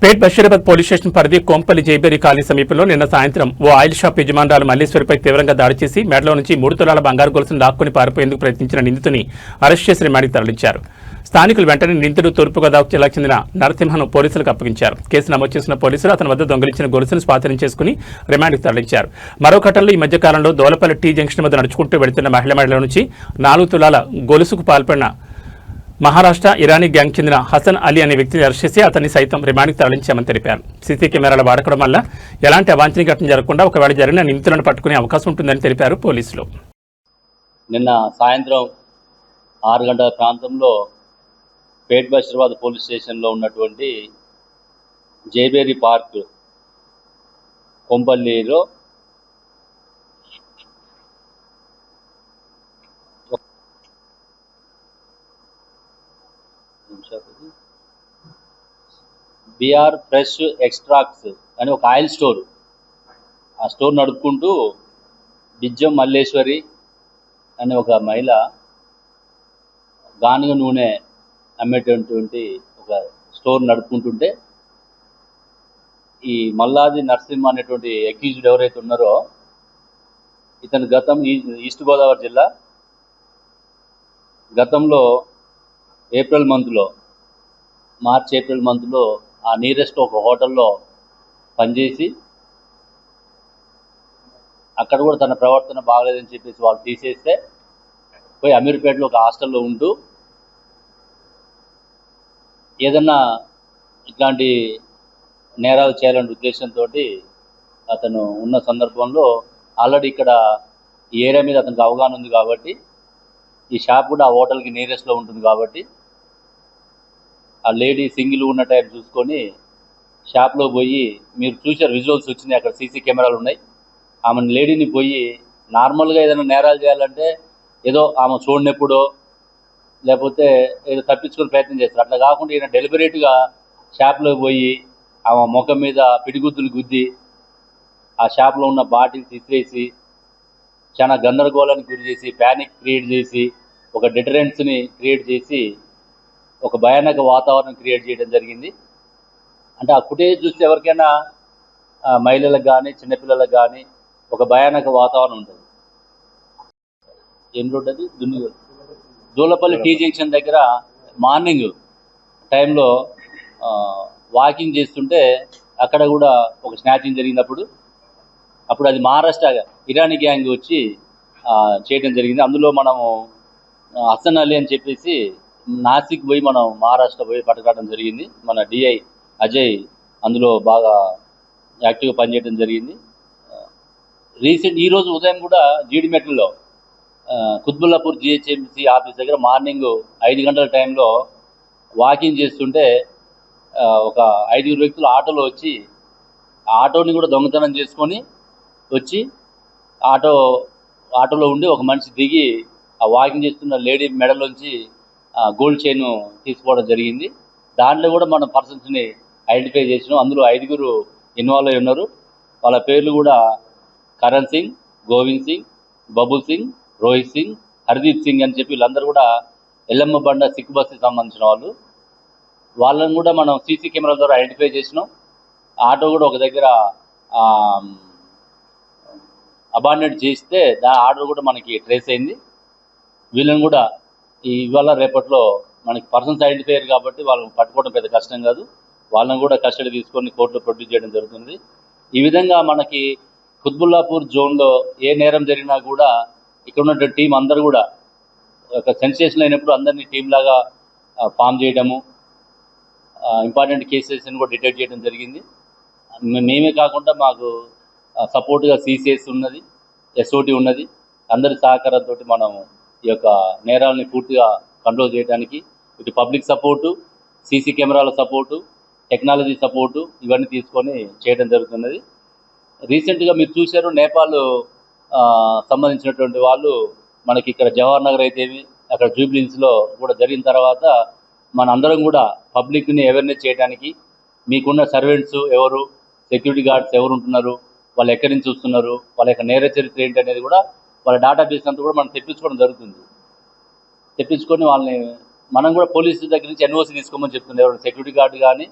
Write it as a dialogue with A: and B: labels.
A: పేట్ Basheerabad police station పరిధి Kompally Jayabheri colony సమీపంలో నిన్న సాయంత్రం ఓ ఆయిల్ షాప్ యజమానురాలు మల్లేశ్వరిపై తీవ్రంగా దాడి చేసి మెడలో నుంచి 3 తులాల బంగారు గొలుసును లాక్కుని పారిపోయేందుకు ప్రయత్నించిన నిందితుని అరెస్ట్ చేసి రిమాండ్కి తరలించారు. స్థానికులు వెంటనే నిందితుడు తూర్పుగోదావరి జిల్లాకు చెందిన నరసింహను పోలీసులకు అప్పగించారు. కేసు నమోదు చేసిన పోలీసులు అతని వద్ద దొంగిలించిన గొలుసును స్వాధీనం చేసుకుని రిమాండ్కి తరలించారు. మరో ఘటనలో ఈ మధ్య కాలంలో దోలపల్లి టీ జంక్షన్ వద్ద నడుచుకుంటూ వెళుతున్న మహిళ నుంచి 4 తులాల గొలుసుకు పాల్పడిన మహారాష్ట్ర ఇరానీ గ్యాంగ్ చెందిన హసన్ అలీ అనే వ్యక్తిని అరెస్ట్ చేసి అతన్ని సైతం రిమాండ్కి తరలించామని తెలిపారు. సీసీ కెమెరాల వాడకడం వల్ల ఎలాంటి అవాంఛనీయ ఘటన జరగకుండా ఒకవేళ జరిగిన నిందితులను పట్టుకునే అవకాశం ఉంటుందని తెలిపారు పోలీసులు.
B: నిన్న సాయంత్రం 6 గంటల ప్రాంతంలో పేట్ బషీరాబాద్ పోలీస్ స్టేషన్లో ఉన్నటువంటి జైబేరి పార్క్ కొంపల్లిలో బిఆర్ ఫ్రెష్ ఎక్స్ట్రాక్ట్స్ అని ఒక ఆయిల్ స్టోర్, ఆ స్టోర్ నడుపుకుంటూ బిజ్జం మల్లేశ్వరి అనే ఒక మహిళ గానుగ నూనె అమ్మేటటువంటి ఒక స్టోర్ నడుపుకుంటుంటే ఈ మల్లాది నరసింహ అనేటువంటి అక్యూజ్డ్ ఎవరైతే ఉన్నారో ఇతను ఈస్ట్ గోదావరి జిల్లా గతంలో మార్చ్ ఏప్రిల్ మంత్లో ఆ నియరెస్ట్ ఒక హోటల్లో పనిచేసి అక్కడ కూడా తన ప్రవర్తన బాగలేదని చెప్పేసి వాళ్ళు తీసేస్తే పోయి అమీర్పేటలో ఒక హాస్టల్లో ఉంటూ ఏదన్నా ఇట్లాంటి నేరాలు చేయాలనే ఉద్దేశంతో అతను ఉన్న సందర్భంలో ఆల్రెడీ ఇక్కడ ఈ ఏరియా మీద అతనికి అవగాహన ఉంది కాబట్టి ఈ షాప్ కూడా ఆ హోటల్కి నియరెస్ట్లో ఉంటుంది కాబట్టి ఆ లేడీ సింగిల్ ఉన్న టైం చూసుకొని షాప్లో పోయి, మీరు చూసారు విజువల్స్ వచ్చినాయి, అక్కడ సీసీ కెమెరాలు ఉన్నాయి. ఆమె లేడీని పోయి నార్మల్గా ఏదైనా నేరాలు చేయాలంటే ఏదో ఆమె చూడనెప్పుడో లేకపోతే ఏదో తప్పించుకొని ప్రయత్నం చేస్తారు. అట్లా కాకుండా ఈయన డెలిబరేట్గా షాప్లో పోయి ఆమె ముఖం మీద పిడిగుద్దులు గుద్ది ఆ షాప్లో ఉన్న బాటిల్స్ ఇసిరేసి చాలా గందరగోళానికి గురి చేసి ప్యానిక్ క్రియేట్ చేసి ఒక డిటరెన్స్ని క్రియేట్ చేసి ఒక భయానక వాతావరణం క్రియేట్ చేయడం జరిగింది. అంటే ఆ ఫుటేజ్ చూస్తే ఎవరికైనా మహిళలకు కానీ చిన్నపిల్లలకు కానీ ఒక భయానక వాతావరణం ఉంటుంది. ఏం రోడ్ అది? దూలపల్లి టీ జంక్షన్ దగ్గర మార్నింగ్ టైంలో వాకింగ్ చేస్తుంటే అక్కడ కూడా ఒక స్నాచింగ్ జరిగినప్పుడు అది మహారాష్ట్ర ఇరానీ గ్యాంగ్ వచ్చి చేయడం జరిగింది. అందులో మనము హసన్ అలీ అని చెప్పేసి నాసిక్ పోయి మనం మహారాష్ట్ర పోయి పట్టుకోవడం జరిగింది. మన డిఐ అజయ్ అందులో బాగా యాక్టివ్గా పనిచేయడం జరిగింది. ఈరోజు ఉదయం కూడా జీడిమెట్లలో కుత్బుల్లాపూర్ జిహెచ్ఎంసీ ఆఫీస్ దగ్గర మార్నింగ్ 5 గంటల టైంలో వాకింగ్ చేస్తుంటే ఒక 5 వ్యక్తులు ఆటోలో వచ్చి ఆటోని కూడా దొంగతనం చేసుకొని వచ్చి ఆటోలో ఉండి ఒక మనిషి దిగి ఆ వాకింగ్ చేస్తున్న లేడీ మెడలోంచి గోల్డ్ చైన్ తీసుకోవడం జరిగింది. దాంట్లో కూడా మనం పర్సన్స్ని ఐడెంటిఫై చేసినాం. అందులో 5 ఇన్వాల్వ్ అయి ఉన్నారు. వాళ్ళ పేర్లు కూడా కరణ్ సింగ్, గోవింద్ సింగ్, బబుల్ సింగ్, రోహిత్ సింగ్, హర్దీప్ సింగ్ అని చెప్పి వీళ్ళందరూ కూడా ఎల్లమ్మ బండ సిక్ బస్కి సంబంధించిన వాళ్ళని కూడా మనం సీసీ కెమెరాల ద్వారా ఐడెంటిఫై చేసినాం. ఆటో కూడా ఒక దగ్గర అబాండెడ్ చేస్తే ఆర్డర్ కూడా మనకి ట్రేస్ అయింది. వీళ్ళని కూడా ఇవాళ రేపట్లో మనకి పర్సన్స్ ఐడెంటిఫై అయ్యారు కాబట్టి వాళ్ళని పట్టుకోవడం పెద్ద కష్టం కాదు. వాళ్ళని కూడా కస్టడీ తీసుకొని కోర్టులో ప్రొడ్యూస్ చేయడం జరుగుతుంది. ఈ విధంగా మనకి కుత్బుల్లాపూర్ జోన్లో ఏ నేరం జరిగినా కూడా ఇక్కడ ఉన్నటువంటి టీం అందరూ కూడా ఒక సెన్సేషన్ అయినప్పుడు అందరినీ టీం లాగా ఫామ్ చేయడము, ఇంపార్టెంట్ కేసెస్ని కూడా డిటెక్ట్ చేయడం జరిగింది. మేమే కాకుండా మాకు సపోర్ట్గా సిసిఎస్ ఉన్నది, ఎస్ఓటి ఉన్నది. అందరి సహకారంతో మనము ఈ యొక్క నేరాలని పూర్తిగా కంట్రోల్ చేయడానికి ఇటు పబ్లిక్ సపోర్టు, సీసీ కెమెరాల సపోర్టు, టెక్నాలజీ సపోర్టు ఇవన్నీ తీసుకొని చేయడం జరుగుతున్నది. రీసెంట్గా మీరు చూశారు, నేపాల్ సంబంధించినటువంటి వాళ్ళు మనకి ఇక్కడ జవహర్ నగర్ అయితేవి అక్కడ జూబ్లీహిల్స్లో కూడా జరిగిన తర్వాత మన అందరం కూడా పబ్లిక్ని అవేర్నెస్ చేయడానికి మీకున్న సర్వెంట్స్ ఎవరు, సెక్యూరిటీ గార్డ్స్ ఎవరు ఉంటున్నారు, వాళ్ళు ఎక్కడి నుంచి చూస్తున్నారు, వాళ్ళ యొక్క నేర చరిత్ర ఏంటి అనేది కూడా వాళ్ళ డేటాబేస్ అంతా కూడా మనం తెప్పించుకోవడం జరుగుతుంది. తెప్పించుకొని వాళ్ళని మనం కూడా పోలీసు దగ్గర నుంచి ఎన్ఓసి తీసుకోమని చెప్తుంది. ఎవరు సెక్యూరిటీ గార్డు కానీ